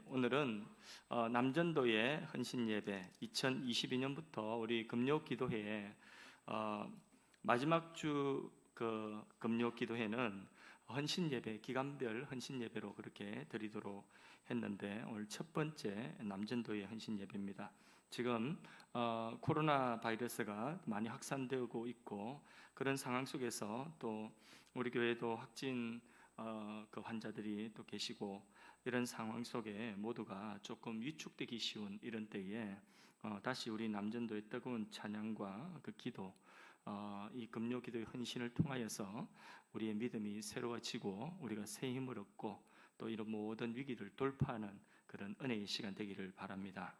오늘은 남전도의 헌신예배 2022년부터 우리 금요기도회에 마지막 주 금요기도회는 헌신예배, 기간별 헌신예배로 그렇게 드리도록 했는데 오늘 첫 번째 남전도의 헌신예배입니다. 지금 코로나 바이러스가 많이 확산되고 있고 그런 상황 속에서 또 우리 교회도 확진 환자들이 또 계시고 이런 상황 속에 모두가 조금 위축되기 쉬운 이런 때에 다시 우리 남전도의 뜨거운 찬양과 그 기도, 이 금요 기도의 헌신을 통하여서 우리의 믿음이 새로워지고 우리가 새 힘을 얻고 또 이런 모든 위기를 돌파하는 그런 은혜의 시간 되기를 바랍니다.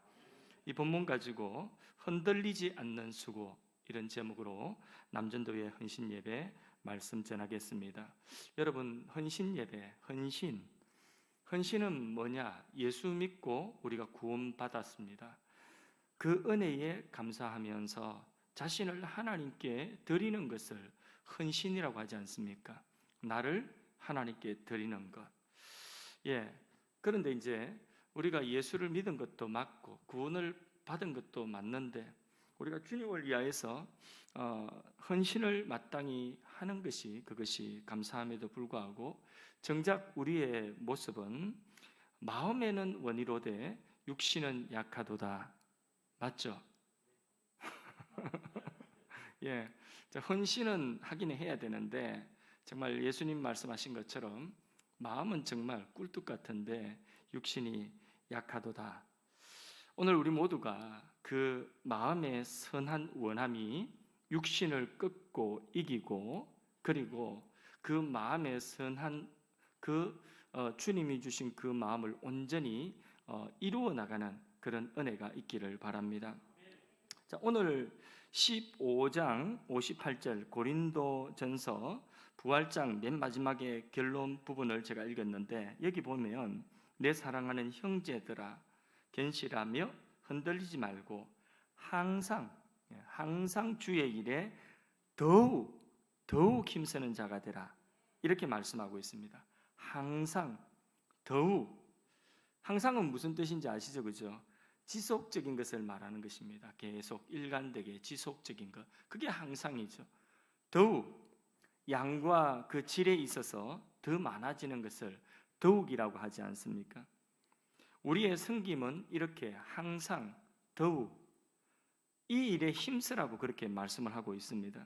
이 본문 가지고 흔들리지 않는 수고, 이런 제목으로 남전도의 헌신 예배 말씀 전하겠습니다. 여러분, 헌신 예배, 헌신은 뭐냐? 예수 믿고 우리가 구원받았습니다. 그 은혜에 감사하면서 자신을 하나님께 드리는 것을 헌신이라고 하지 않습니까? 나를 하나님께 드리는 것. 그런데 이제 우리가 예수를 믿은 것도 맞고 구원을 받은 것도 맞는데 우리가 주님을 위하여서 헌신을 마땅히 하는 것이 그것이 감사함에도 불구하고 정작 우리의 모습은 마음에는 원이로되 육신은 약하도다. 맞죠? 헌신은 하긴 해야 되는데 정말 예수님 말씀하신 것처럼 마음은 정말 꿀뚝 같은데 육신이 약하도다. 오늘 우리 모두가 그 마음의 선한 원함이 육신을 꺾고 이기고 그리고 그 마음의 선한 주님이 주신 그 마음을 온전히 이루어 나가는 그런 은혜가 있기를 바랍니다. 자, 오늘 15장 58절 고린도전서 부활장 맨 마지막에 결론 부분을 제가 읽었는데 여기 보면 내 사랑하는 형제들아 견실하며 흔들리지 말고 항상 주의 일에 더욱 힘쓰는 자가 되라, 이렇게 말씀하고 있습니다. 항상은 무슨 뜻인지 아시죠? 그죠? 지속적인 것을 말하는 것입니다. 계속 일관되게 지속적인 것, 그게 항상이죠. 더욱 양과 그 질에 있어서 더 많아지는 것을 더욱이라고 하지 않습니까? 우리의 섬김은 이렇게 항상 더욱 이 일에 힘쓰라고 그렇게 말씀을 하고 있습니다.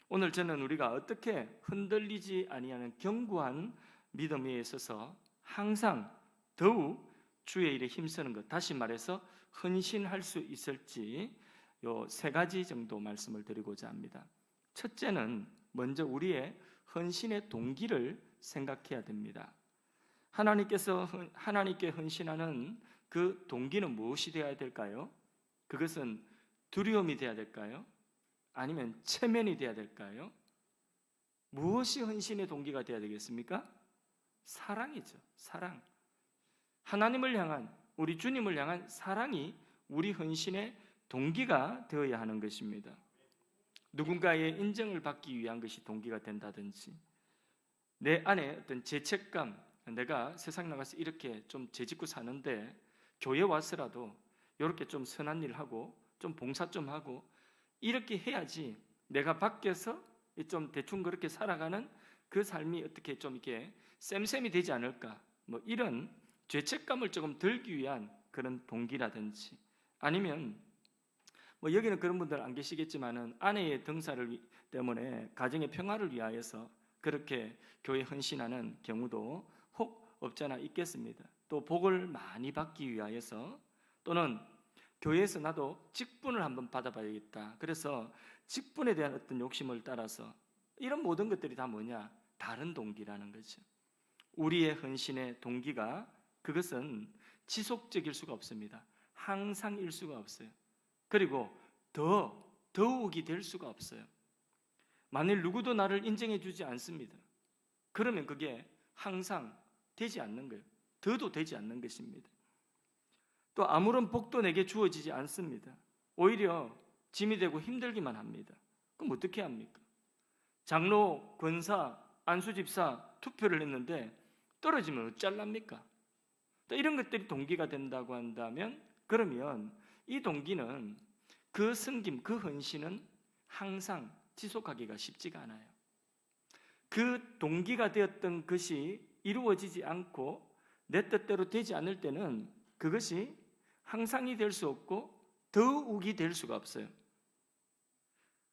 오늘 저는 우리가 어떻게 흔들리지 아니하는 견고한 믿음에 있어서 항상 더욱 주의 일에 힘쓰는 것, 다시 말해서 헌신할 수 있을지 요 세 가지 정도 말씀을 드리고자 합니다. 첫째는 먼저 우리의 헌신의 동기를 생각해야 됩니다. 하나님께 헌신하는 그 동기는 무엇이 되어야 될까요? 그것은 두려움이 되어야 될까요? 아니면 체면이 되어야 될까요? 무엇이 헌신의 동기가 되어야 되겠습니까? 사랑이죠. 사랑. 하나님을 향한, 우리 주님을 향한 사랑이 우리 헌신의 동기가 되어야 하는 것입니다. 누군가의 인정을 받기 위한 것이 동기가 된다든지, 내 안에 어떤 죄책감, 내가 세상 나가서 이렇게 좀 죄짓고 사는데 교회 와서라도 이렇게 좀 선한 일 하고 좀 봉사 좀 하고 이렇게 해야지 내가 밖에서 좀 대충 그렇게 살아가는 그 삶이 어떻게 좀 이렇게 쌤쌤이 되지 않을까, 이런 죄책감을 조금 덜기 위한 그런 동기라든지, 아니면 여기는 그런 분들 안 계시겠지만은 아내의 등사를 때문에 가정의 평화를 위하여서 그렇게 교회 헌신하는 경우도 혹 없잖아 있겠습니다. 또 복을 많이 받기 위하여서, 또는 교회에서 나도 직분을 한번 받아봐야겠다, 그래서 직분에 대한 어떤 욕심을 따라서, 이런 모든 것들이 다 뭐냐? 다른 동기라는 거죠. 우리의 헌신의 동기가 그것은 지속적일 수가 없습니다. 항상일 수가 없어요. 그리고 더욱이 될 수가 없어요. 만일 누구도 나를 인정해 주지 않습니다. 그러면 그게 항상 되지 않는 거예요. 더도 되지 않는 것입니다. 또 아무런 복도 내게 주어지지 않습니다. 오히려 짐이 되고 힘들기만 합니다. 그럼 어떻게 합니까? 장로, 권사, 안수집사 투표를 했는데 떨어지면 어쩔랍니까? 또 이런 것들이 동기가 된다고 한다면, 그러면 이 동기는, 그 섬김, 그 헌신은 항상 지속하기가 쉽지가 않아요. 그 동기가 되었던 것이 이루어지지 않고 내 뜻대로 되지 않을 때는 그것이 항상이 될 수 없고 더욱이 될 수가 없어요.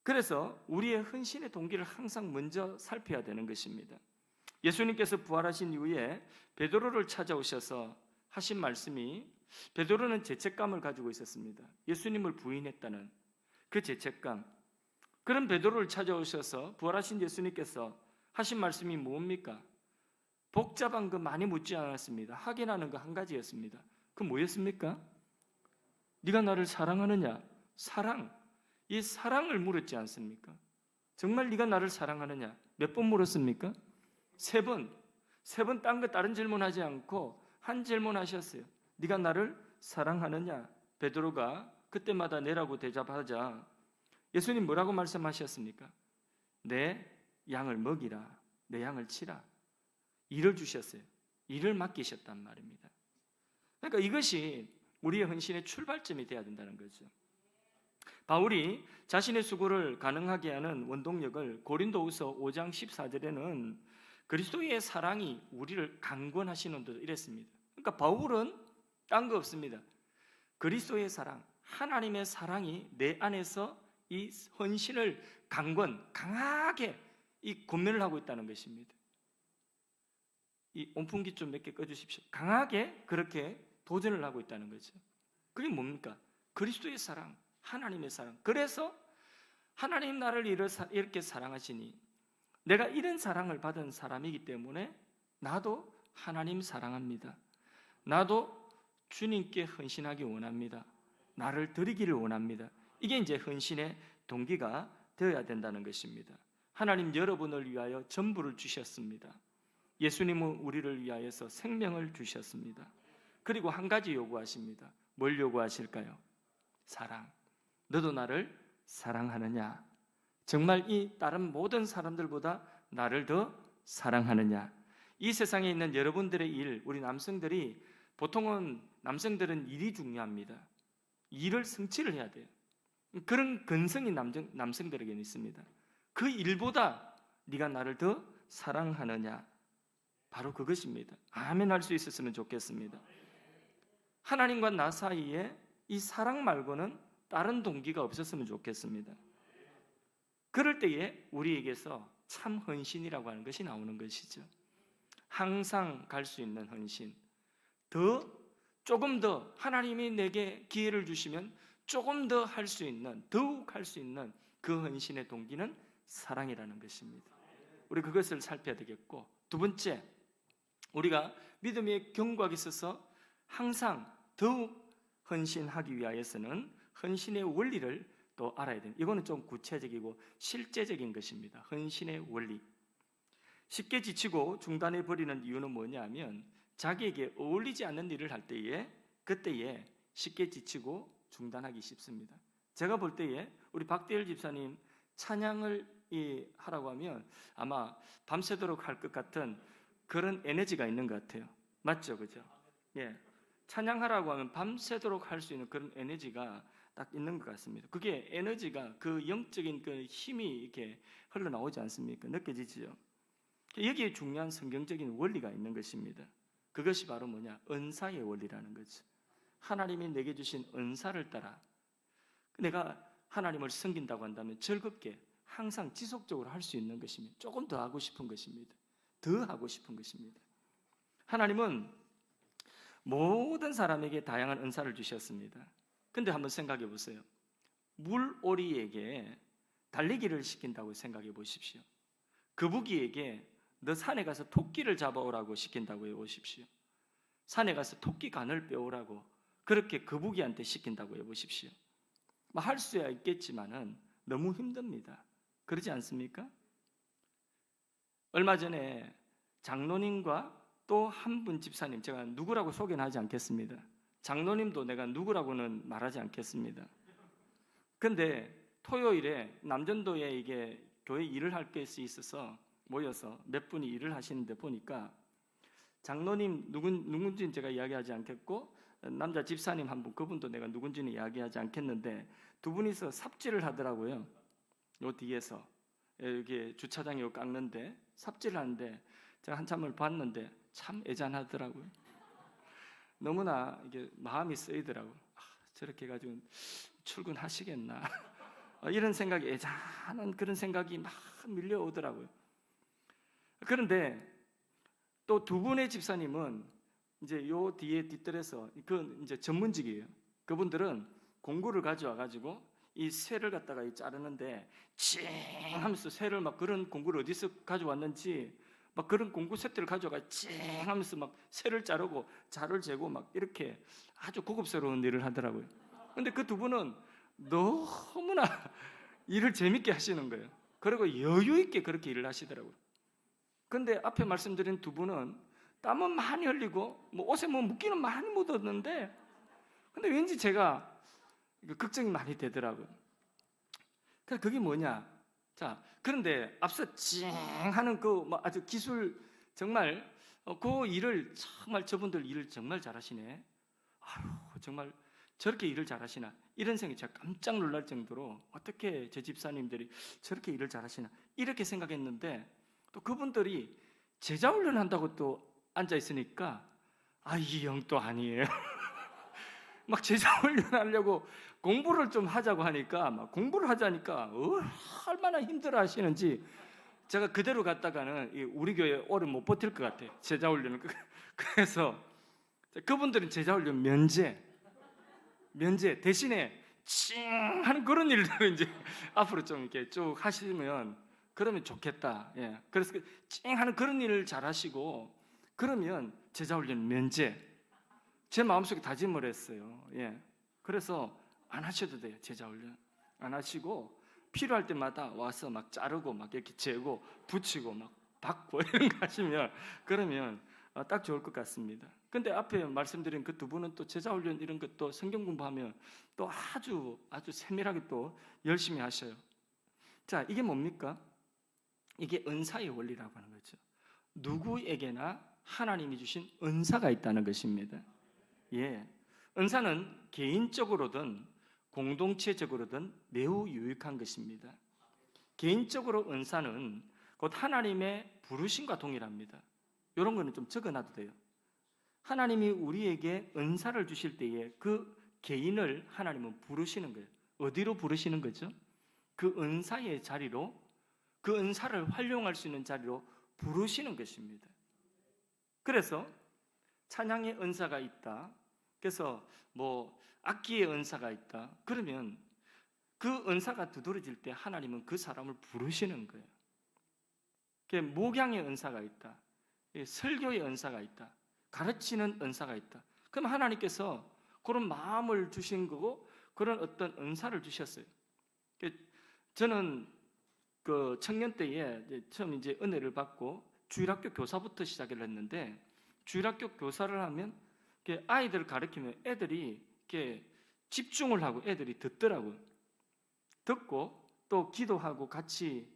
그래서 우리의 헌신의 동기를 항상 먼저 살펴야 되는 것입니다. 예수님께서 부활하신 이후에 베드로를 찾아오셔서 하신 말씀이, 베드로는 죄책감을 가지고 있었습니다. 예수님을 부인했다는 그 죄책감. 그런 베드로를 찾아오셔서 부활하신 예수님께서 하신 말씀이 뭡니까? 복잡한 거 많이 묻지 않았습니다. 확인하는 거 한 가지였습니다. 그 뭐였습니까? 네가 나를 사랑하느냐? 사랑. 이 사랑을 물었지 않습니까? 정말 네가 나를 사랑하느냐? 몇 번 물었습니까? 3번. 3번 딴 거 다른 질문하지 않고 한 질문 하셨어요. 네가 나를 사랑하느냐? 베드로가 그때마다 네라고 대답하자 예수님 뭐라고 말씀하셨습니까? 내 양을 먹이라, 내 양을 치라. 일을 주셨어요. 일을 맡기셨단 말입니다. 그러니까 이것이 우리의 헌신의 출발점이 되어야 된다는 거죠. 바울이 자신의 수고를 가능하게 하는 원동력을 고린도후서 5장 14절에는 그리스도의 사랑이 우리를 강권하시는 듯 이랬습니다. 그러니까 바울은 딴 거 없습니다. 그리스도의 사랑, 하나님의 사랑이 내 안에서 이 헌신을 강하게 이 권면을 하고 있다는 것입니다. 이 온풍기 좀 몇 개 꺼주십시오. 강하게 그렇게 도전을 하고 있다는 거죠. 그게 뭡니까? 그리스도의 사랑, 하나님의 사랑. 그래서 하나님 나를 이렇게 사랑하시니 내가 이런 사랑을 받은 사람이기 때문에 나도 하나님 사랑합니다. 나도 주님께 헌신하기 원합니다. 나를 드리기를 원합니다. 이게 이제 헌신의 동기가 되어야 된다는 것입니다. 하나님 여러분을 위하여 전부를 주셨습니다. 예수님은 우리를 위하여서 생명을 주셨습니다. 그리고 한 가지 요구하십니다. 뭘 요구하실까요? 사랑. 너도 나를 사랑하느냐? 정말 이 다른 모든 사람들보다 나를 더 사랑하느냐? 이 세상에 있는 여러분들의 일, 우리 남성들이 보통은 남성들은 일이 중요합니다. 일을 성취를 해야 돼요. 그런 근성이 남성들에게는 있습니다. 그 일보다 네가 나를 더 사랑하느냐? 바로 그것입니다. 아멘 할 수 있었으면 좋겠습니다. 하나님과 나 사이에 이 사랑 말고는 다른 동기가 없었으면 좋겠습니다. 그럴 때에 우리에게서 참 헌신이라고 하는 것이 나오는 것이죠. 항상 갈 수 있는 헌신, 조금 더 하나님이 내게 기회를 주시면 조금 더 할 수 있는, 더욱 할 수 있는 그 헌신의 동기는 사랑이라는 것입니다. 우리 그것을 살펴야 되겠고, 두 번째, 우리가 믿음의 견고하게 있어서 항상 더욱 헌신하기 위하여서는 헌신의 원리를 또 알아야 됩니다. 이거는 좀 구체적이고 실제적인 것입니다. 헌신의 원리. 쉽게 지치고 중단해 버리는 이유는 뭐냐면 자기에게 어울리지 않는 일을 할 때에 그때에 쉽게 지치고 중단하기 쉽습니다. 제가 볼 때에 우리 박대일 집사님 찬양을 하라고 하면 아마 밤새도록 할 것 같은 그런 에너지가 있는 것 같아요. 맞죠, 그죠? 예, 찬양하라고 하면 밤새도록 할 수 있는 그런 에너지가 딱 있는 것 같습니다. 그게 에너지가 그 영적인 그 힘이 이렇게 흘러나오지 않습니까? 느껴지죠? 여기에 중요한 성경적인 원리가 있는 것입니다. 그것이 바로 뭐냐? 은사의 원리라는 거죠. 하나님이 내게 주신 은사를 따라 내가 하나님을 섬긴다고 한다면 즐겁게 항상 지속적으로 할 수 있는 것입니다. 조금 더 하고 싶은 것입니다. 더 하고 싶은 것입니다. 하나님은 모든 사람에게 다양한 은사를 주셨습니다. 근데 한번 생각해 보세요. 물오리에게 달리기를 시킨다고 생각해 보십시오. 거북이에게 너 산에 가서 토끼를 잡아오라고 시킨다고 해보십시오. 산에 가서 토끼 간을 빼오라고 그렇게 거북이한테 시킨다고 해보십시오. 할 수야 있겠지만은 너무 힘듭니다. 그러지 않습니까? 얼마 전에 장로님과 또 한 분 집사님, 제가 누구라고 소개는 하지 않겠습니다. 장로님도 내가 누구라고는 말하지 않겠습니다. 근데 토요일에 남전도에 이게 교회 일을 할 것이 있어서 모여서 몇 분이 일을 하시는데 보니까 장로님 누군지는 제가 이야기하지 않겠고, 남자 집사님 한 분, 그분도 내가 누군지는 이야기하지 않겠는데, 두 분이서 삽질을 하더라고요. 요 뒤에서 여기 주차장에 깎는데 삽질을 하는데, 제가 한참을 봤는데 참 애잔하더라고요. 너무나 이게 마음이 쓰이더라고요. 저렇게 해가지고 출근하시겠나 이런 생각이, 애잔한 그런 생각이 막 밀려오더라고요. 그런데 또 두 분의 집사님은 이제 요 뒤에 뒤뜰에서, 그 이제 전문직이에요. 그분들은 공구를 가져와 가지고 이 쇠를 갖다가 자르는데 찡 하면서 쇠를 막, 그런 공구를 어디서 가져왔는지 막 그런 공구 쇠대를 가져가 찡 하면서 막 쇠를 자르고 자를 재고 막 이렇게 아주 고급스러운 일을 하더라고요. 근데 그 두 분은 너무나 일을 재밌게 하시는 거예요. 그리고 여유 있게 그렇게 일을 하시더라고요. 근데 앞에 말씀드린 두 분은 땀은 많이 흘리고 뭐 옷에 뭐 묻기는 많이 묻었는데, 근데 왠지 제가 걱정이 많이 되더라고요. 그래서 그게 뭐냐? 자, 그런데 앞서 찡 하는 그 아주 기술, 정말 그 일을 정말, 저분들 일을 정말 잘하시네. 아유, 정말 저렇게 일을 잘하시나, 이런 생각이 제가 깜짝 놀랄 정도로, 어떻게 제 집사님들이 저렇게 일을 잘하시나 이렇게 생각했는데, 또 그분들이 제자 훈련한다고 또 앉아 있으니까 이 영 또 아니에요. 막 제자 훈련하려고 공부를 좀 하자고 하니까, 막 공부를 하자니까 얼마나 힘들어 하시는지, 제가 그대로 갔다가는 우리 교회 오래 못 버틸 것 같아요, 제자 훈련을. 그래서 그분들은 제자 훈련 면제 대신에 칭 하는 그런 일들을 이제 앞으로 좀 이렇게 쭉 하시면 그러면 좋겠다. 예. 그래서 찡 하는 그런 일을 잘 하시고, 그러면 제자 훈련 면제, 제 마음속에 다짐을 했어요. 예. 그래서 안 하셔도 돼요. 제자 훈련 안 하시고, 필요할 때마다 와서 막 자르고 막 이렇게 재고 붙이고 막 박고 이런 거 하시면, 그러면 딱 좋을 것 같습니다. 근데 앞에 말씀드린 그 두 분은 또 제자 훈련 이런 것도 성경 공부하면 또 아주 세밀하게 또 열심히 하셔요. 자, 이게 뭡니까? 이게 은사의 원리라고 하는 거죠. 누구에게나 하나님이 주신 은사가 있다는 것입니다. 예, 은사는 개인적으로든 공동체적으로든 매우 유익한 것입니다. 개인적으로 은사는 곧 하나님의 부르심과 동일합니다. 이런 거는 좀 적어놔도 돼요. 하나님이 우리에게 은사를 주실 때에 그 개인을 하나님은 부르시는 거예요. 어디로 부르시는 거죠? 그 은사의 자리로, 그 은사를 활용할 수 있는 자리로 부르시는 것입니다. 그래서 찬양의 은사가 있다, 그래서 뭐 악기의 은사가 있다, 그러면 그 은사가 두드러질 때 하나님은 그 사람을 부르시는 거예요. 목양의 은사가 있다, 설교의 은사가 있다, 가르치는 은사가 있다, 그럼 하나님께서 그런 마음을 주신 거고, 그런 어떤 은사를 주셨어요. 저는 그 청년 때에 처음 이제 은혜를 받고 주일학교 교사부터 시작을 했는데, 주일학교 교사를 하면 아이들을 가르치면 애들이 이렇게 집중을 하고 애들이 듣더라고요. 듣고 또 기도하고 같이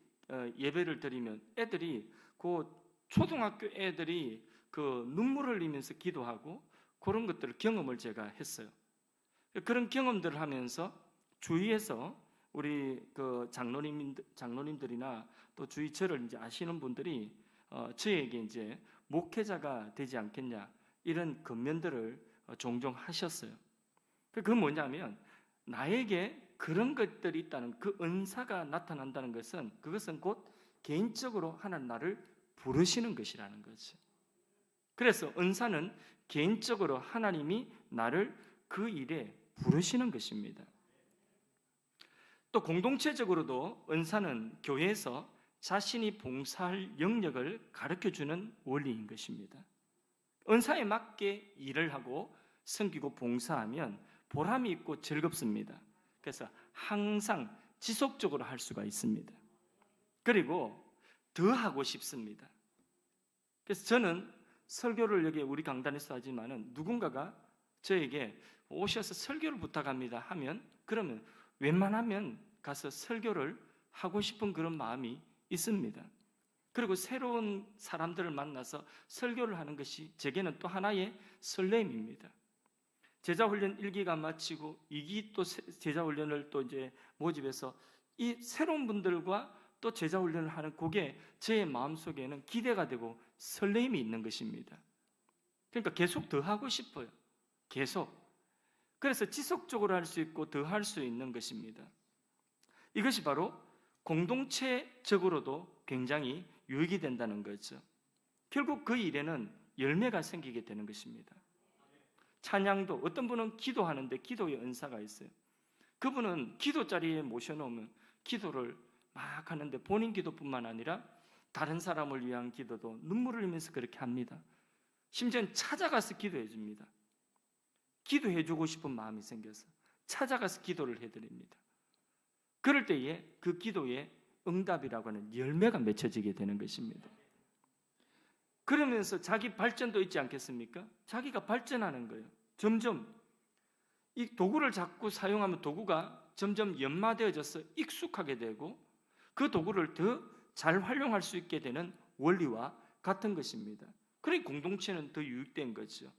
예배를 드리면 애들이, 그 초등학교 애들이 그 눈물을 흘리면서 기도하고, 그런 것들을 경험을 제가 했어요. 그런 경험들을 하면서 주위에서 우리 그 장로님들이나 또 주위 저를 이제 아시는 분들이 저에게 이제 목회자가 되지 않겠냐, 이런 건면들을 종종 하셨어요. 그건 뭐냐면, 나에게 그런 것들이 있다는, 그 은사가 나타난다는 것은, 그것은 곧 개인적으로 하나님 나를 부르시는 것이라는 거죠. 그래서 은사는 개인적으로 하나님이 나를 그 일에 부르시는 것입니다. 또 공동체적으로도 은사는 교회에서 자신이 봉사할 영역을 가르쳐주는 원리인 것입니다. 은사에 맞게 일을 하고 섬기고 봉사하면 보람이 있고 즐겁습니다. 그래서 항상 지속적으로 할 수가 있습니다. 그리고 더 하고 싶습니다. 그래서 저는 설교를 여기 우리 강단에서 하지만은, 누군가가 저에게 오셔서 설교를 부탁합니다 하면, 그러면 웬만하면 가서 설교를 하고 싶은 그런 마음이 있습니다. 그리고 새로운 사람들을 만나서 설교를 하는 것이 제게는 또 하나의 설렘입니다. 제자훈련 1기가 마치고 2기 또 제자훈련을 또 이제 모집해서 이 새로운 분들과 또 제자훈련을 하는 그게 제 마음속에는 기대가 되고 설렘이 있는 것입니다. 그러니까 계속 더 하고 싶어요. 계속. 그래서 지속적으로 할 수 있고 더 할 수 있는 것입니다. 이것이 바로 공동체적으로도 굉장히 유익이 된다는 거죠. 결국 그 일에는 열매가 생기게 되는 것입니다. 찬양도 어떤 분은 기도하는데 기도의 은사가 있어요. 그분은 기도 자리에 모셔놓으면 기도를 막 하는데 본인 기도뿐만 아니라 다른 사람을 위한 기도도 눈물을 흘리면서 그렇게 합니다. 심지어는 찾아가서 기도해 줍니다. 기도해 주고 싶은 마음이 생겨서 찾아가서 기도를 해드립니다. 그럴 때에 그 기도에 응답이라고 하는 열매가 맺혀지게 되는 것입니다. 그러면서 자기 발전도 있지 않겠습니까? 자기가 발전하는 거예요. 점점 이 도구를 자꾸 사용하면 도구가 점점 연마되어져서 익숙하게 되고 그 도구를 더 잘 활용할 수 있게 되는 원리와 같은 것입니다. 그러니 공동체는 더 유익된 거죠.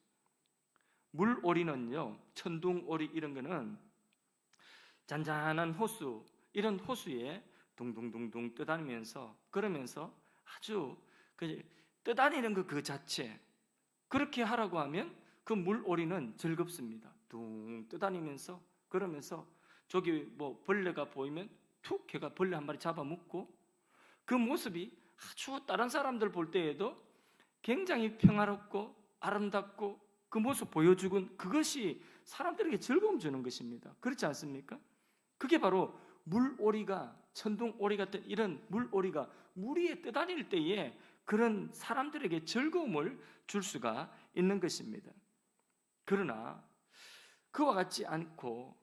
물오리는요, 천둥오리 이런 거는 잔잔한 호수, 이런 호수에 둥둥둥둥 떠다니면서 그러면서 아주 떠다니는 그 자체, 그렇게 하라고 하면 그 물오리는 즐겁습니다. 둥 떠다니면서 그러면서 저기 뭐 벌레가 보이면 툭 걔가 벌레 한 마리 잡아먹고 그 모습이 아주 다른 사람들 볼 때에도 굉장히 평화롭고 아름답고 그 모습 보여주곤 그것이 사람들에게 즐거움 주는 것입니다. 그렇지 않습니까? 그게 바로 물오리가, 천둥오리 같은 이런 물오리가 물 위에 떠다닐 때에 그런 사람들에게 즐거움을 줄 수가 있는 것입니다. 그러나 그와 같지 않고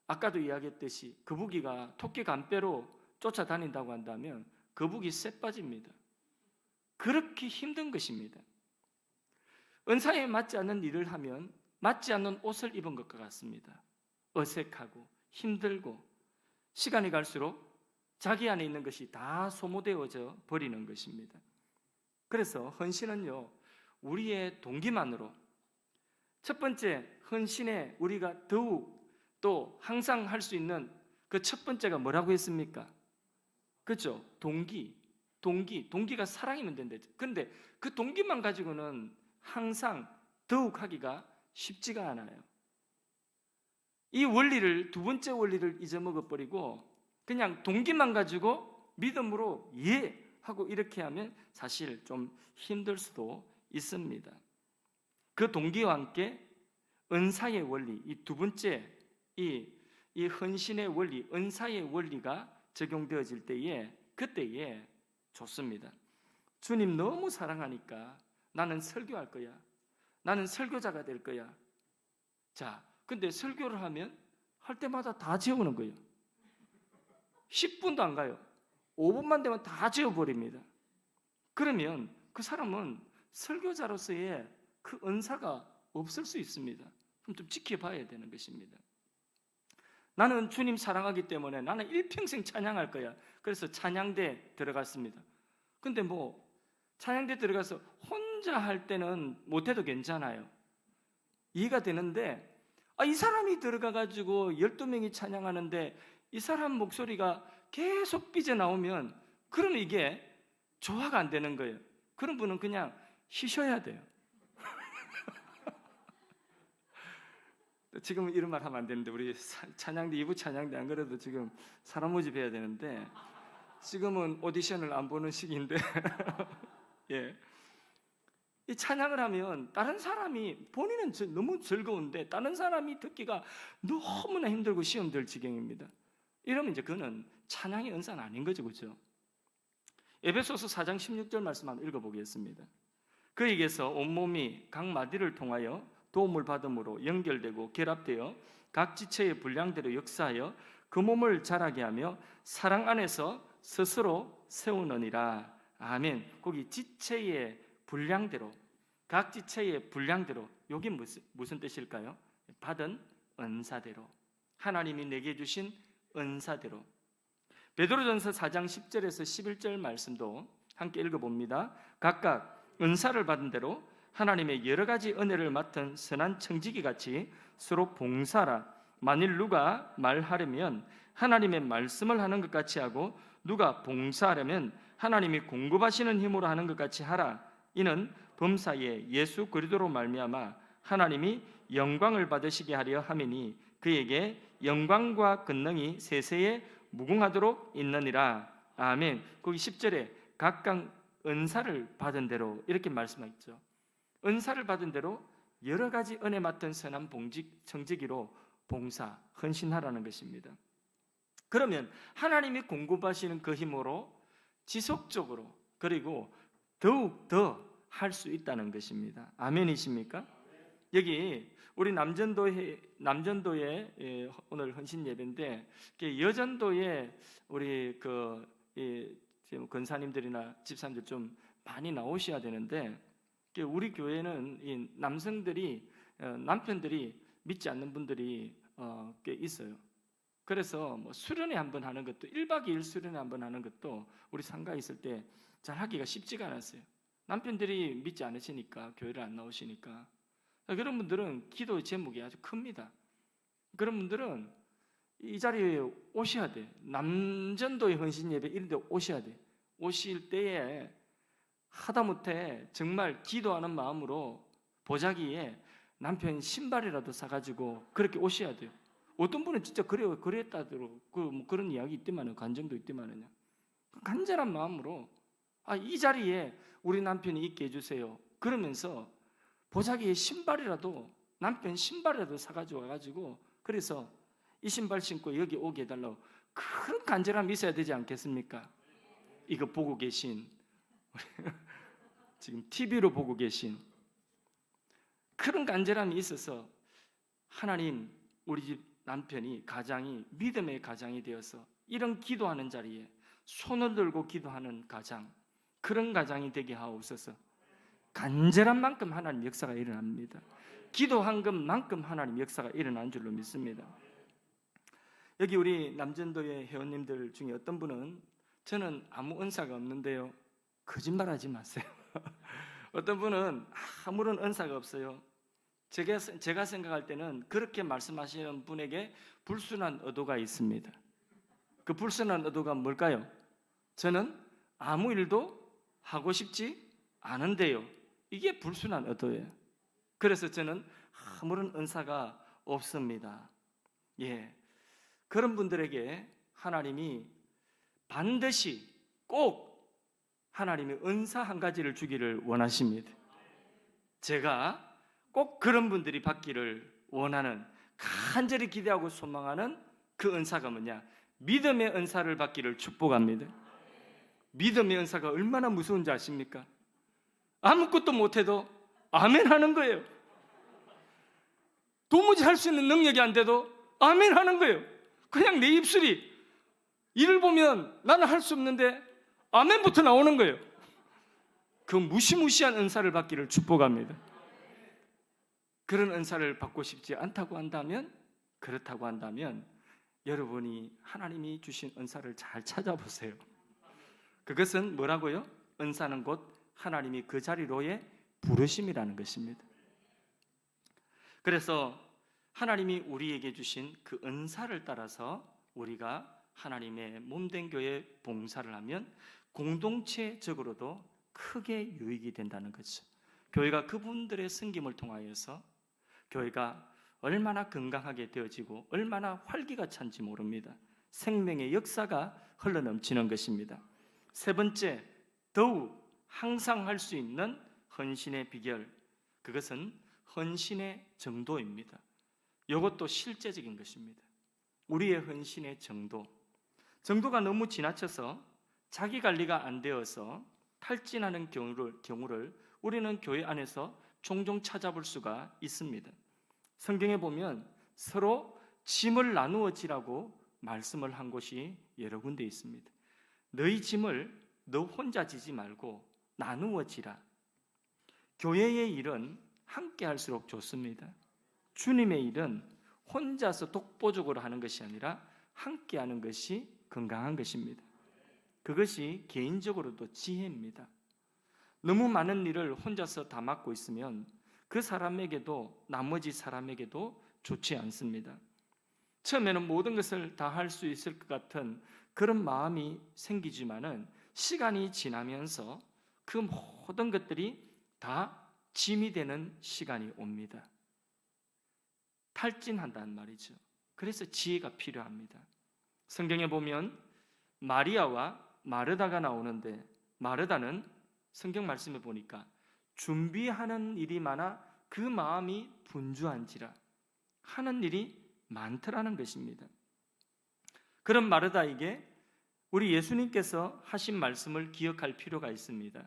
아까도 이야기했듯이 거북이가 토끼 간배로 쫓아다닌다고 한다면 거북이 쎄 빠집니다. 그렇게 힘든 것입니다. 은사에 맞지 않는 일을 하면 맞지 않는 옷을 입은 것과 같습니다. 어색하고 힘들고 시간이 갈수록 자기 안에 있는 것이 다 소모되어져 버리는 것입니다. 그래서 헌신은요, 우리의 동기만으로 첫 번째 헌신에 우리가 더욱 또 항상 할 수 있는 그 첫 번째가 뭐라고 했습니까? 그렇죠? 동기가 사랑이면 된대죠. 그런데 그 동기만 가지고는 항상 더욱 하기가 쉽지가 않아요. 이 원리를, 두 번째 원리를 잊어먹어 버리고 그냥 동기만 가지고 믿음으로 예 하고 이렇게 하면 사실 좀 힘들 수도 있습니다. 그 동기와 함께 은사의 원리, 이 두 번째 이 헌신의 원리, 은사의 원리가 적용되어질 때에 그때에 좋습니다. 주님 너무 사랑하니까 나는 설교할 거야. 나는 설교자가 될 거야. 자, 근데 설교를 하면 할 때마다 다 지워오는 거예요. 10분도 안 가요. 5분만 되면 다 지워버립니다. 그러면 그 사람은 설교자로서의 그 은사가 없을 수 있습니다. 그럼 좀 지켜봐야 되는 것입니다. 나는 주님 사랑하기 때문에 나는 일평생 찬양할 거야. 그래서 찬양대 들어갔습니다. 근데 뭐 찬양대 들어가서 혼자 할 때는 못해도 괜찮아요. 이해가 되는데 이 사람이 들어가가지고 12명이 찬양하는데 이 사람 목소리가 계속 삐져나오면 그러면 이게 조화가 안 되는 거예요. 그런 분은 그냥 쉬셔야 돼요. 지금은 이런 말 하면 안 되는데 우리 찬양대 2부 찬양대 안 그래도 지금 사람 모집해야 되는데 지금은 오디션을 안 보는 시기인데 예. 이 찬양을 하면 다른 사람이 본인은 너무 즐거운데 다른 사람이 듣기가 너무나 힘들고 시험될 지경입니다. 이러면 이제 그는 찬양의 은사는 아닌 거죠, 그렇죠? 에베소서 4장 16절 말씀 한번 읽어보겠습니다. 그에게서 온몸이 각 마디를 통하여 도움을 받음으로 연결되고 결합되어 각 지체의 분량대로 역사하여 그 몸을 자라게 하며 사랑 안에서 스스로 세우느니라. 아멘. 거기 지체의 분량대로, 각 지체의 분량대로, 여기 무슨 뜻일까요? 받은 은사대로, 하나님이 내게 주신 은사대로. 베드로전서 4장 10절에서 11절 말씀도 함께 읽어봅니다. 각각 은사를 받은 대로 하나님의 여러 가지 은혜를 맡은 선한 청지기 같이 서로 봉사하라. 만일 누가 말하려면 하나님의 말씀을 하는 것 같이 하고 누가 봉사하려면 하나님이 공급하시는 힘으로 하는 것 같이 하라. 이는 범사에 예수 그리스도로 말미암아 하나님이 영광을 받으시게 하려 함이니 그에게 영광과 권능이 세세에 무궁하도록 있느니라. 아멘. 거기 10절에 각각 은사를 받은 대로 이렇게 말씀하셨죠. 은사를 받은 대로 여러 가지 은혜 맡은 선한 청지기로 봉사, 헌신하라는 것입니다. 그러면 하나님이 공급하시는 그 힘으로 지속적으로 그리고 더욱 더 할 수 있다는 것입니다. 아멘이십니까? 여기 우리 남전도에 오늘 헌신 예배인데 여전도에 우리 권사님들이나 집사님들 좀 많이 나오셔야 되는데 우리 교회는 이 남편들이 믿지 않는 분들이 꽤 있어요. 그래서 뭐 수련회 한번 하는 것도 1박 2일 수련회 한번 하는 것도 우리 상가에 있을 때 잘 하기가 쉽지가 않았어요. 남편들이 믿지 않으시니까 교회를 안 나오시니까 그런 분들은 기도의 제목이 아주 큽니다. 그런 분들은 이 자리에 오셔야 돼. 남전도의 헌신 예배 이런 데 오셔야 돼. 오실 때에 하다못해 정말 기도하는 마음으로 보자기에 남편 신발이라도 사가지고 그렇게 오셔야 돼요. 어떤 분은 진짜 그랬다도록 그런 이야기 있더만은 간증도 있더만은요. 간절한 마음으로 이 자리에 우리 남편이 있게 해주세요. 그러면서 보자기에 남편 신발이라도 사가지고 와가지고 그래서 이 신발 신고 여기 오게 해달라고 그런 간절함이 있어야 되지 않겠습니까? 이거 보고 계신 지금 TV로 보고 계신 그런 간절함이 있어서 하나님 우리 집 남편이 가장이 믿음의 가장이 되어서 이런 기도하는 자리에 손을 들고 기도하는 가장 그런 가장이 되게 하옵소서. 간절한 만큼 하나님 역사가 일어납니다. 기도한 것만큼 하나님 역사가 일어난 줄로 믿습니다. 여기 우리 남전도의 회원님들 중에 어떤 분은 저는 아무 은사가 없는데요. 거짓말하지 마세요. 어떤 분은 아무런 은사가 없어요. 제가 생각할 때는 그렇게 말씀하시는 분에게 불순한 의도가 있습니다. 그 불순한 의도가 뭘까요? 저는 아무 일도 하고 싶지 않은데요. 이게 불순한 의도예요. 그래서 저는 아무런 은사가 없습니다. 그런 분들에게 하나님이 반드시 꼭 하나님이 은사 한 가지를 주기를 원하십니다. 제가 꼭 그런 분들이 받기를 원하는 간절히 기대하고 소망하는 그 은사가 뭐냐? 믿음의 은사를 받기를 축복합니다. 믿음의 은사가 얼마나 무서운지 아십니까? 아무것도 못해도 아멘 하는 거예요. 도무지 할 수 있는 능력이 안 돼도 아멘 하는 거예요. 그냥 내 입술이 이를 보면 나는 할 수 없는데 아멘부터 나오는 거예요. 그 무시무시한 은사를 받기를 축복합니다. 그런 은사를 받고 싶지 않다고 한다면, 그렇다고 한다면 여러분이 하나님이 주신 은사를 잘 찾아보세요. 그것은 뭐라고요? 은사는 곧 하나님이 그 자리로의 부르심이라는 것입니다. 그래서 하나님이 우리에게 주신 그 은사를 따라서 우리가 하나님의 몸된 교회 봉사를 하면 공동체적으로도 크게 유익이 된다는 거죠. 교회가 그분들의 섬김을 통하여서 교회가 얼마나 건강하게 되어지고 얼마나 활기가 찬지 모릅니다. 생명의 역사가 흘러넘치는 것입니다. 세 번째, 더욱 항상 할 수 있는 헌신의 비결, 그것은 헌신의 정도입니다. 이것도 실제적인 것입니다. 우리의 헌신의 정도가 너무 지나쳐서 자기 관리가 안 되어서 탈진하는 경우를 우리는 교회 안에서 종종 찾아볼 수가 있습니다. 성경에 보면 서로 짐을 나누어 지라고 말씀을 한 곳이 여러 군데 있습니다. 너희 짐을 너 혼자 지지 말고 나누어 지라. 교회의 일은 함께 할수록 좋습니다. 주님의 일은 혼자서 독보적으로 하는 것이 아니라 함께 하는 것이 건강한 것입니다. 그것이 개인적으로도 지혜입니다. 너무 많은 일을 혼자서 다 맡고 있으면 그 사람에게도 나머지 사람에게도 좋지 않습니다. 처음에는 모든 것을 다 할 수 있을 것 같은 그런 마음이 생기지만은 시간이 지나면서 그 모든 것들이 다 짐이 되는 시간이 옵니다. 탈진한다는 말이죠. 그래서 지혜가 필요합니다. 성경에 보면 마리아와 마르다가 나오는데 마르다는 성경 말씀에 보니까 준비하는 일이 많아 그 마음이 분주한지라 하는 일이 많더라는 것입니다. 그런 마르다에게 우리 예수님께서 하신 말씀을 기억할 필요가 있습니다.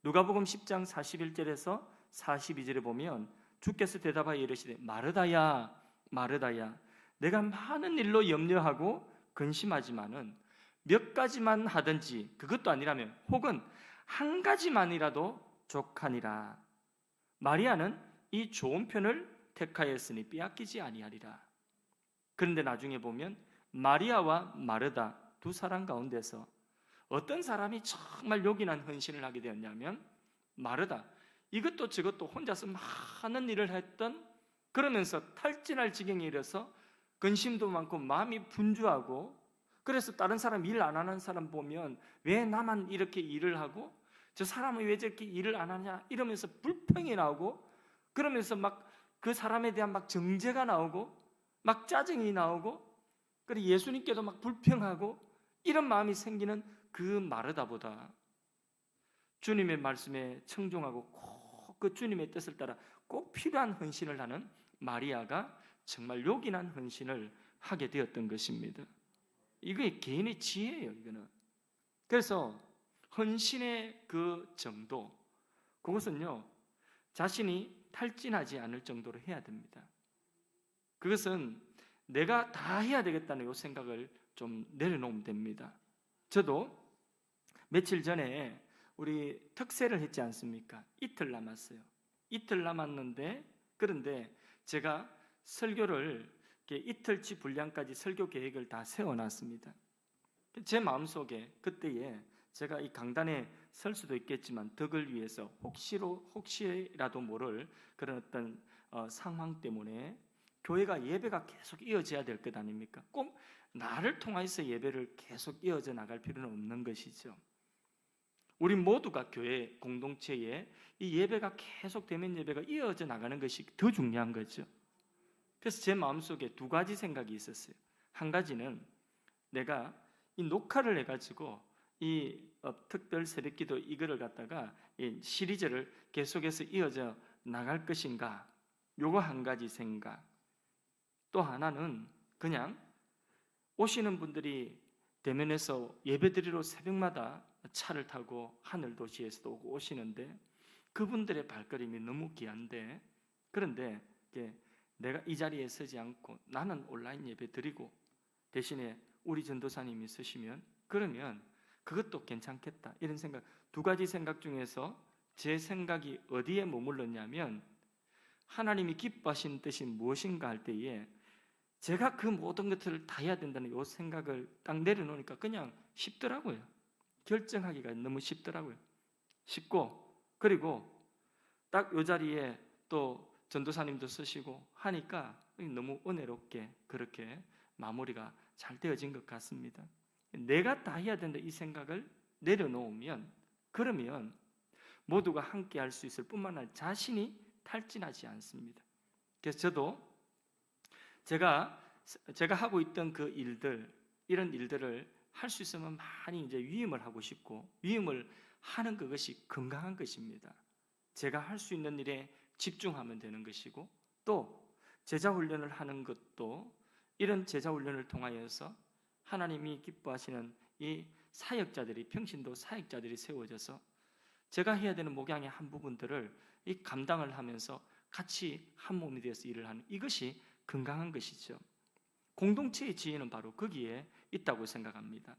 누가복음 10장 41절에서 42절에 보면 주께서 대답하여 이르시되 마르다야 마르다야 내가 많은 일로 염려하고 근심하지만은 몇 가지만 하든지 그것도 아니라면 혹은 한 가지만이라도 족하니라. 마리아는 이 좋은 편을 택하였으니 빼앗기지 아니하리라. 그런데 나중에 보면 마리아와 마르다 두 사람 가운데서 어떤 사람이 정말 요긴한 헌신을 하게 되었냐면 마르다, 이것도 저것도 혼자서 많은 일을 했던, 그러면서 탈진할 지경에 이르러서 근심도 많고 마음이 분주하고, 그래서 다른 사람 일 안 하는 사람 보면 왜 나만 이렇게 일을 하고 저 사람은 왜 저렇게 일을 안 하냐 이러면서 불평이 나오고, 그러면서 막 그 사람에 대한 막 정죄가 나오고 막 짜증이 나오고, 그리고 예수님께도 막 불평하고 이런 마음이 생기는 그 마르다보다 주님의 말씀에 청종하고 꼭 그 주님의 뜻을 따라 꼭 필요한 헌신을 하는 마리아가 정말 요긴한 헌신을 하게 되었던 것입니다. 이게 개인의 지혜예요, 이거는. 그래서 헌신의 그 정도, 그것은요 자신이 탈진하지 않을 정도로 해야 됩니다. 그것은 내가 다 해야 되겠다는 이 생각을 좀 내려놓으면 됩니다. 저도 며칠 전에 우리 특세를 했지 않습니까? 이틀 남았어요. 이틀 남았는데, 그런데 제가 설교를 이틀치 분량까지 설교 계획을 다 세워놨습니다. 제 마음속에 그때에 제가 이 강단에 설 수도 있겠지만 덕을 위해서 혹시라도 모를 그런 어떤 상황 때문에 교회가 예배가 계속 이어져야 될 것 아닙니까? 꼭 나를 통해서 예배를 계속 이어져 나갈 필요는 없는 것이죠. 우리 모두가 교회 공동체에 이 예배가 계속 되면 예배가 이어져 나가는 것이 더 중요한 거죠. 그래서 제 마음속에 두 가지 생각이 있었어요. 한 가지는 내가 이 녹화를 해가지고 이 특별 새벽기도 이거를 갖다가 이 시리즈를 계속해서 이어져 나갈 것인가, 요거 한 가지 생각. 또 하나는 그냥 오시는 분들이 대면에서 예배드리러 새벽마다 차를 타고 하늘 도시에서도 오고 오시는데 그분들의 발걸음이 너무 귀한데, 그런데 내가 이 자리에 서지 않고 나는 온라인 예배 드리고 대신에 우리 전도사님이 쓰시면 그러면 그것도 괜찮겠다, 이런 생각. 두 가지 생각 중에서 제 생각이 어디에 머물렀냐면 하나님이 기뻐하시는 뜻이 무엇인가 할 때에 제가 그 모든 것들을 다 해야 된다는 이 생각을 딱 내려놓으니까 그냥 쉽더라고요. 결정하기가 너무 쉽더라고요. 쉽고, 그리고 딱 이 자리에 또 전도사님도 쓰시고 하니까 너무 은혜롭게 그렇게 마무리가 잘 되어진 것 같습니다. 내가 다 해야 된다 이 생각을 내려놓으면, 그러면 모두가 함께 할 수 있을 뿐만 아니라 자신이 탈진하지 않습니다. 그래서 저도 제가 하고 있던 그 일들, 이런 일들을 할 수 있으면 많이 이제 위임을 하고 싶고, 위임을 하는 그것이 건강한 것입니다. 제가 할 수 있는 일에 집중하면 되는 것이고, 또 제자 훈련을 하는 것도 이런 제자 훈련을 통하여서 하나님이 기뻐하시는 이 사역자들이, 평신도 사역자들이 세워져서 제가 해야 되는 목양의 한 부분들을 이 감당을 하면서 같이 한 몸이 되어서 일을 하는, 이것이 건강한 것이죠. 공동체의 지혜는 바로 거기에 있다고 생각합니다.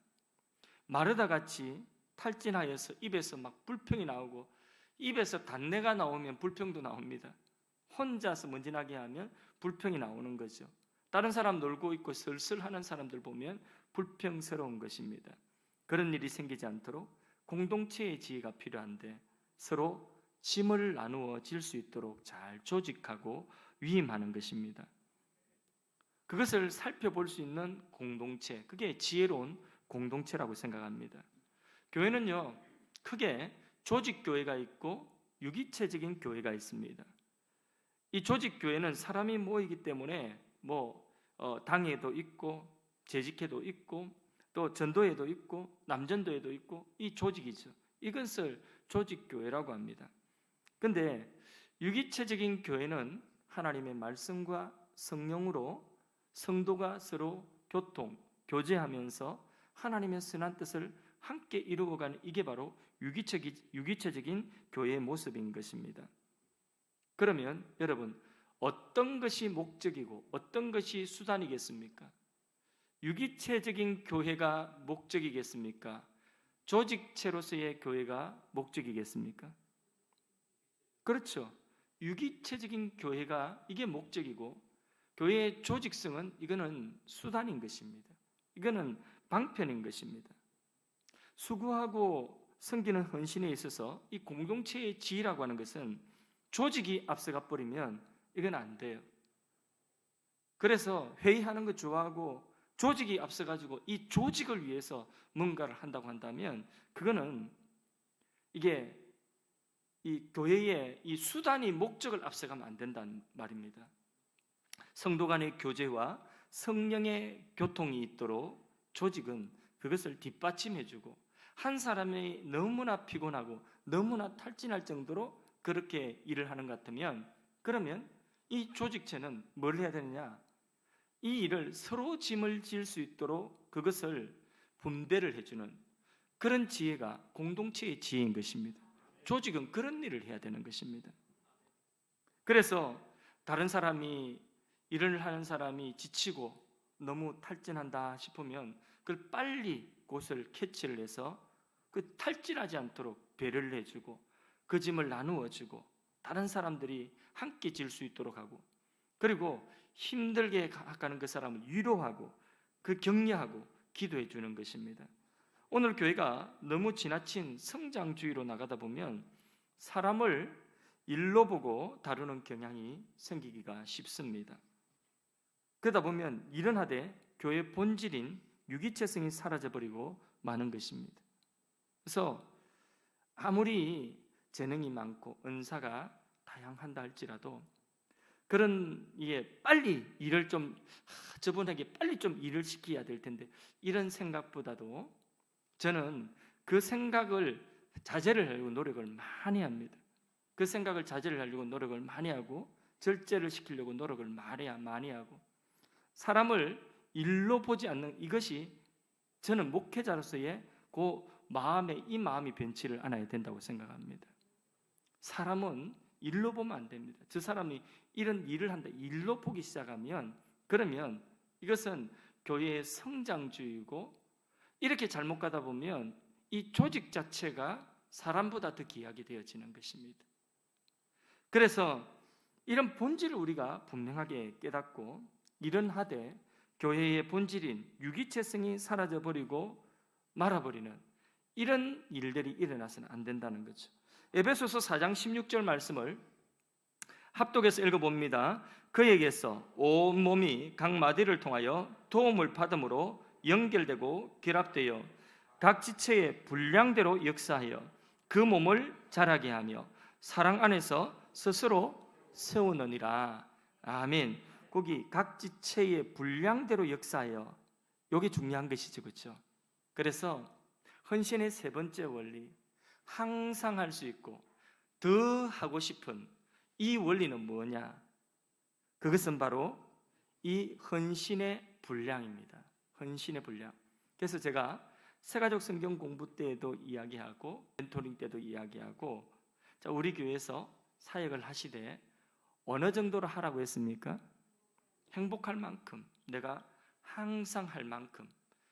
마르다 같이 탈진하여서 입에서 막 불평이 나오고, 입에서 단내가 나오면 불평도 나옵니다. 혼자서 먼지나게 하면 불평이 나오는 거죠. 다른 사람 놀고 있고 슬슬하는 사람들 보면 불평스러운 것입니다. 그런 일이 생기지 않도록 공동체의 지혜가 필요한데 서로 짐을 나누어 질 수 있도록 잘 조직하고 위임하는 것입니다. 그것을 살펴볼 수 있는 공동체, 그게 지혜로운 공동체라고 생각합니다. 교회는요, 크게 조직교회가 있고 유기체적인 교회가 있습니다. 이 조직교회는 사람이 모이기 때문에 당회도 있고 재직회도 있고 또 전도회도 있고 남전도회도 있고 이 조직이죠. 이것을 조직교회라고 합니다. 근데 유기체적인 교회는 하나님의 말씀과 성령으로 성도가 서로 교제하면서 하나님의 선한 뜻을 함께 이루어가는 이게 바로 유기체적인 교회의 모습인 것입니다. 그러면 여러분, 어떤 것이 목적이고 어떤 것이 수단이겠습니까? 유기체적인 교회가 목적이겠습니까? 조직체로서의 교회가 목적이겠습니까? 그렇죠. 유기체적인 교회가 이게 목적이고 교회의 조직성은 이거는 수단인 것입니다. 이거는 방편인 것입니다. 수고하고 섬기는 헌신에 있어서 이 공동체의 지혜라고 하는 것은 조직이 앞서가 버리면 이건 안 돼요. 그래서 회의하는 거 좋아하고 조직이 앞서가지고 이 조직을 위해서 뭔가를 한다고 한다면 그거는 이게 이 교회의 이 수단이 목적을 앞서가면 안 된다는 말입니다. 성도 간의 교제와 성령의 교통이 있도록 조직은 그것을 뒷받침해주고 한 사람이 너무나 피곤하고 너무나 탈진할 정도로 그렇게 일을 하는 것 같으면 그러면 이 조직체는 뭘 해야 되느냐? 이 일을 서로 짐을 질 수 있도록 그것을 분배를 해주는 그런 지혜가 공동체의 지혜인 것입니다. 조직은 그런 일을 해야 되는 것입니다. 그래서 다른 사람이 일을 하는 사람이 지치고 너무 탈진한다 싶으면 그걸 빨리 그것을 캐치를 해서 그 탈진하지 않도록 배려를 해주고 그 짐을 나누어주고 다른 사람들이 함께 질 수 있도록 하고 그리고 힘들게 가는 그 사람을 위로하고 그 격려하고 기도해 주는 것입니다. 오늘 교회가 너무 지나친 성장주의로 나가다 보면 사람을 일로 보고 다루는 경향이 생기기가 쉽습니다. 그러다 보면 일은 하되 교회의 본질인 유기체성이 사라져버리고 마는 것입니다. 그래서 아무리 재능이 많고 은사가 다양한다 할지라도 그런 빨리 일을 저분에게 빨리 좀 일을 시켜야 될 텐데 이런 생각보다도 저는 그 생각을 자제를 하려고 노력을 많이 합니다. 그 생각을 자제를 하려고 노력을 많이 하고 절제를 시키려고 노력을 많이 하고 사람을 일로 보지 않는 이것이 저는 목회자로서의 이 마음이 변치를 않아야 된다고 생각합니다. 사람은 일로 보면 안 됩니다. 저 사람이 이런 일을 한다 일로 보기 시작하면 그러면 이것은 교회의 성장주의고 이렇게 잘못 가다 보면 이 조직 자체가 사람보다 더 귀하게 되어지는 것입니다. 그래서 이런 본질을 우리가 분명하게 깨닫고 이런 하되 교회의 본질인 유기체성이 사라져버리고 말아버리는 이런 일들이 일어나서는 안 된다는 거죠. 에베소서 4장 16절 말씀을 합독해서 읽어봅니다. 그에게서 온 몸이 각 마디를 통하여 도움을 받음으로 연결되고 결합되어 각 지체의 분량대로 역사하여 그 몸을 자라게 하며 사랑 안에서 스스로 세우느니라. 아멘. 거기 각 지체의 분량대로 역사하여 이게 중요한 것이죠, 그렇죠? 그래서 헌신의 세 번째 원리, 항상 할 수 있고 더 하고 싶은 이 원리는 뭐냐? 그것은 바로 이 헌신의 분량입니다. 헌신의 분량. 그래서 제가 새가족 성경 공부 때에도 이야기하고 멘토링 때도 이야기하고 우리 교회에서 사역을 하시되 어느 정도로 하라고 했습니까? 행복할 만큼, 내가 항상 할 만큼,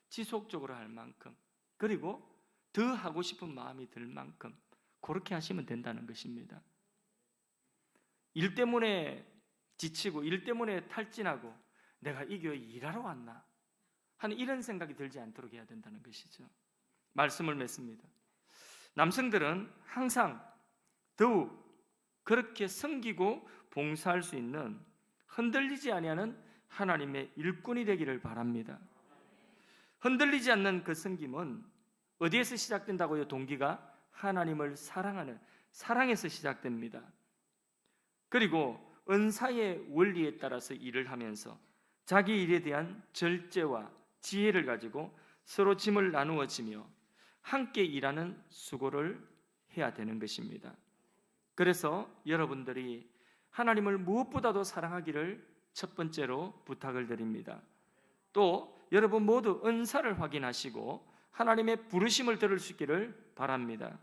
지속적으로 할 만큼, 그리고 더 하고 싶은 마음이 들 만큼 그렇게 하시면 된다는 것입니다. 일 때문에 지치고 일 때문에 탈진하고 내가 이 교회에 일하러 왔나 하는 이런 생각이 들지 않도록 해야 된다는 것이죠. 말씀을 맺습니다. 남성들은 항상 더욱 그렇게 섬기고 봉사할 수 있는 흔들리지 아니하는 하나님의 일꾼이 되기를 바랍니다. 흔들리지 않는 그 섬김은 어디에서 시작된다고요? 동기가 하나님을 사랑하는 사랑에서 시작됩니다. 그리고 은사의 원리에 따라서 일을 하면서 자기 일에 대한 절제와 지혜를 가지고 서로 짐을 나누어지며 함께 일하는 수고를 해야 되는 것입니다. 그래서 여러분들이 하나님을 무엇보다도 사랑하기를 첫 번째로 부탁을 드립니다. 또 여러분 모두 은사를 확인하시고 하나님의 부르심을 들을 수 있기를 바랍니다.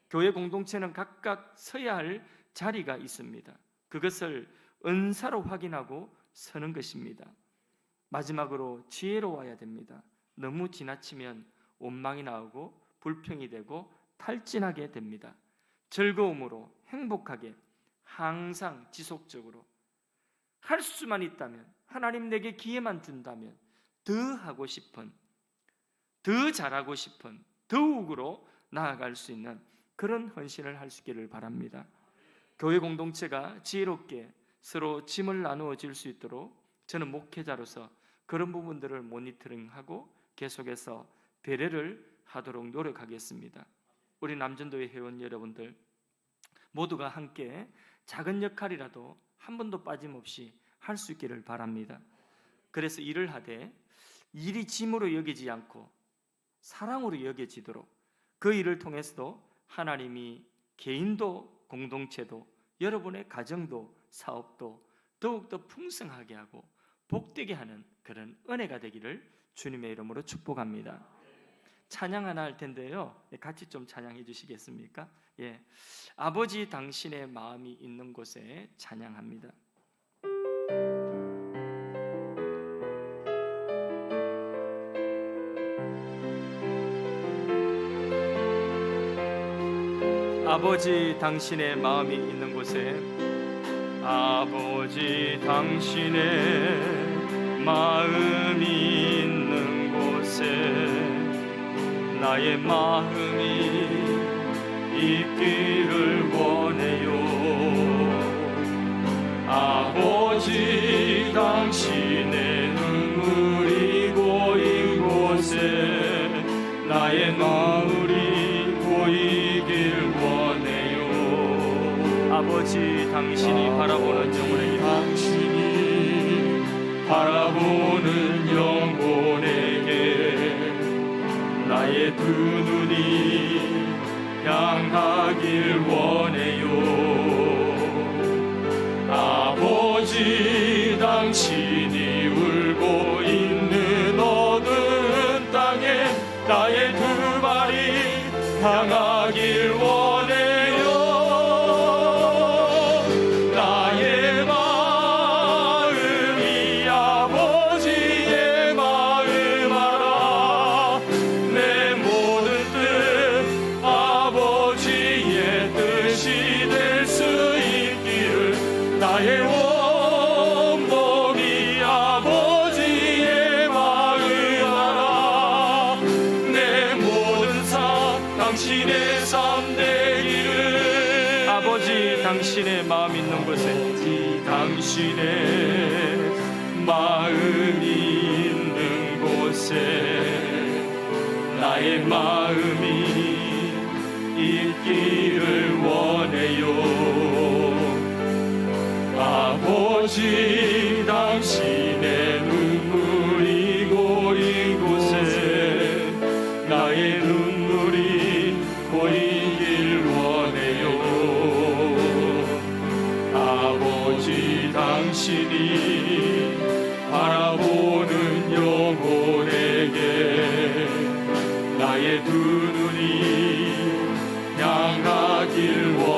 교회 공동체는 각각 서야 할 자리가 있습니다. 그것을 은사로 확인하고 서는 것입니다. 마지막으로 지혜로워야 됩니다. 너무 지나치면 원망이 나오고 불평이 되고 탈진하게 됩니다. 즐거움으로 행복하게 항상 지속적으로 할 수만 있다면, 하나님 내게 기회만 준다면 더 하고 싶은, 더 잘하고 싶은, 더욱으로 나아갈 수 있는 그런 헌신을 할 수 있기를 바랍니다. 교회 공동체가 지혜롭게 서로 짐을 나누어 줄 수 있도록 저는 목회자로서 그런 부분들을 모니터링하고 계속해서 배려를 하도록 노력하겠습니다. 우리 남전도회 회원 여러분들 모두가 함께 작은 역할이라도 한 번도 빠짐없이 할 수 있기를 바랍니다. 그래서 일을 하되 일이 짐으로 여기지 않고 사랑으로 여겨지도록 그 일을 통해서도 하나님이 개인도 공동체도 여러분의 가정도 사업도 더욱더 풍성하게 하고 복되게 하는 그런 은혜가 되기를 주님의 이름으로 축복합니다. 찬양 하나 할 텐데요, 같이 좀 찬양해 주시겠습니까? 예, 아버지 당신의 마음이 있는 곳에 찬양합니다. 아버지 당신의 마음이 있는 곳에, 아버지 당신의 마음이 있는 곳에 나의 마음이 있기를 원해요. 아버지 당신의 눈물이 고인 곳에 나의 눈물이 고이길 원해요. 아버지 당신이 바라보는 영혼에게, 당신이 바라보는 영혼에게 나의 두 눈이 향하길 원해요. 아버지 당신이 울고 있는 어두운 땅에 나의 두 발이 향하길 원해요. 나의 마음이 아버지의 마음 알아. 내 모든 뜻 아버지의 뜻이 될 수 있기를 나의 온몸이 아버지의 마음 알아. 내 모든 삶 당신의 삶 되기를. 아버지 당신의 마음 있는 곳에, 당신의 마음이 있는 곳에 나의 마음이 있기를 원해요. 아버지 당신의 눈물이 고인 곳에 나의 눈물이 고이길 원해요. 아버지 당신이 바라보는 영혼에게 나의 두 눈이 향하길 원해요.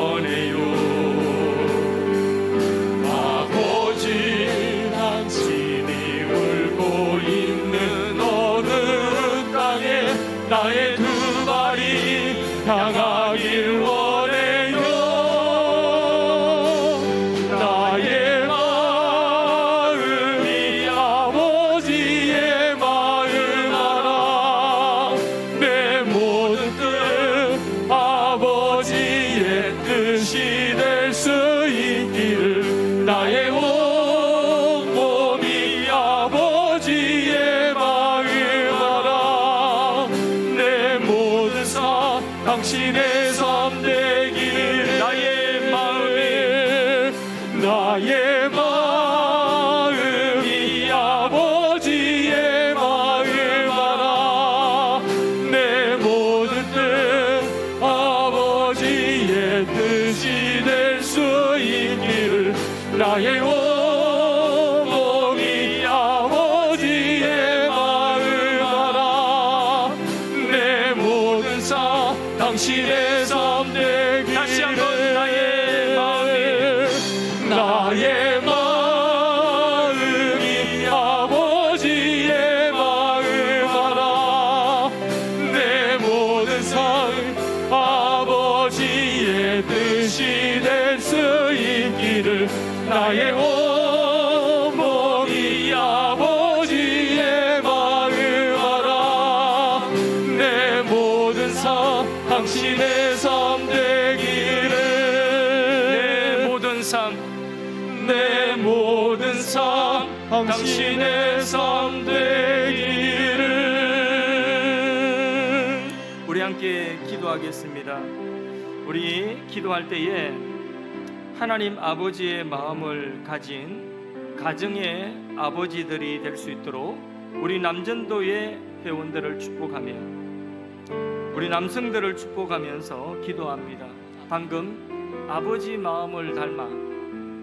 당신의 삶 되기를. 내 모든 삶, 내 모든 삶 당신의 삶 되기를. 우리 함께 기도하겠습니다. 우리 기도할 때에 하나님 아버지의 마음을 가진 가정의 아버지들이 될 수 있도록 우리 남전도의 회원들을 축복하며 우리 남성들을 축복하면서 기도합니다. 방금 아버지 마음을 닮아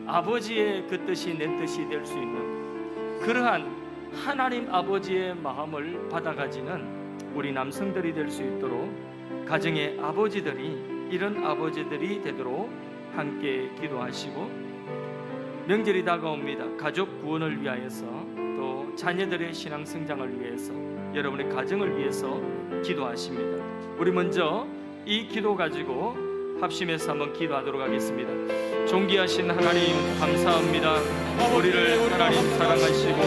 아버지의 그 뜻이 내 뜻이 될 수 있는 그러한 하나님 아버지의 마음을 받아가지는 우리 남성들이 될 수 있도록 가정의 아버지들이 이런 아버지들이 되도록 함께 기도하시고, 명절이 다가옵니다. 가족 구원을 위하여서 또 자녀들의 신앙 성장을 위해서 여러분의 가정을 위해서 기도하십니다. 우리 먼저 이 기도 가지고 합심해서 한번 기도하도록 하겠습니다. 존귀하신 하나님 감사합니다. 우리를 하나님 사랑하시고